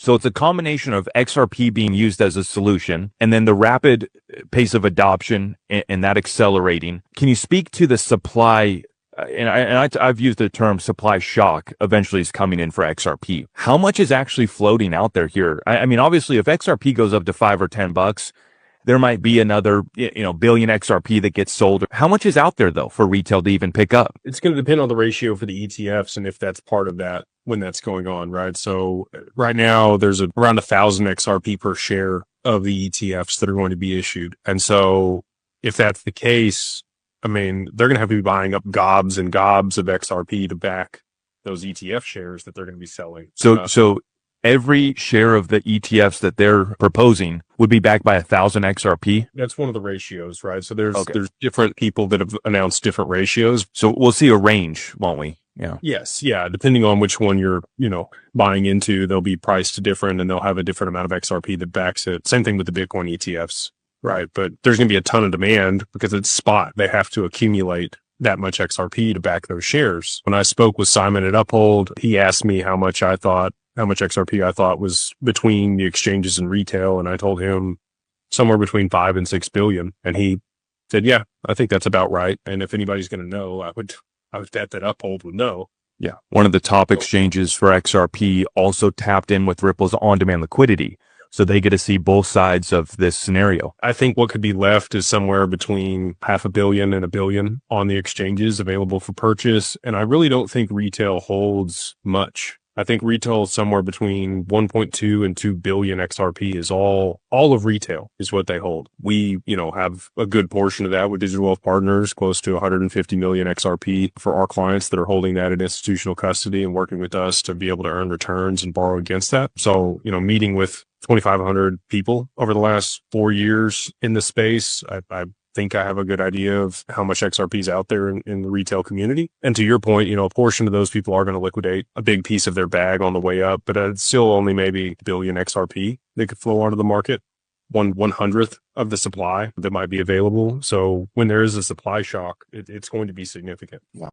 So it's a combination of XRP being used as a solution and then the rapid pace of adoption and that accelerating. Can you speak to the supply? I've used the term supply shock eventually is coming in for XRP. How much is actually floating out there here? I mean, obviously, if XRP goes up to $5 or $10, there might be another, billion XRP that gets sold. How much is out there though for retail to even pick up? It's going to depend on the ratio for the ETFs and if that's part of that when that's going on, right? So right now there's around 1,000 XRP per share of the ETFs that are going to be issued. And so if that's the case, I mean, they're going to have to be buying up gobs and gobs of XRP to back those ETF shares that they're going to be selling. So every share of the ETFs that they're proposing would be backed by 1,000 XRP. That's one of the ratios, right? So there's different people that have announced different ratios. So we'll see a range, won't we? Yeah. Yes. Yeah. Depending on which one you're, buying into, they'll be priced different and they'll have a different amount of XRP that backs it. Same thing with the Bitcoin ETFs, right? But there's going to be a ton of demand because it's spot. They have to accumulate that much XRP to back those shares. When I spoke with Simon at Uphold, he asked me how much XRP I thought was between the exchanges and retail. And I told him somewhere between 5 and 6 billion. And he said, yeah, I think that's about right. And if anybody's going to know, I would bet that Uphold would know. Yeah. One of the top exchanges for XRP also tapped in with Ripple's on-demand liquidity. So they get to see both sides of this scenario. I think what could be left is somewhere between $500 million and $1 billion on the exchanges available for purchase. And I really don't think retail holds much. I think retail is somewhere between 1.2 and 2 billion XRP is all of retail is what they hold. We, have a good portion of that with Digital Wealth Partners, close to 150 million XRP for our clients that are holding that in institutional custody and working with us to be able to earn returns and borrow against that. So, meeting with 2,500 people over the last 4 years in the space, I think I have a good idea of how much XRP is out there in the retail community. And to your point, a portion of those people are going to liquidate a big piece of their bag on the way up, but it's still only maybe a billion XRP that could flow onto the market, 1/100th of the supply that might be available. So when there is a supply shock, it's going to be significant. Yeah.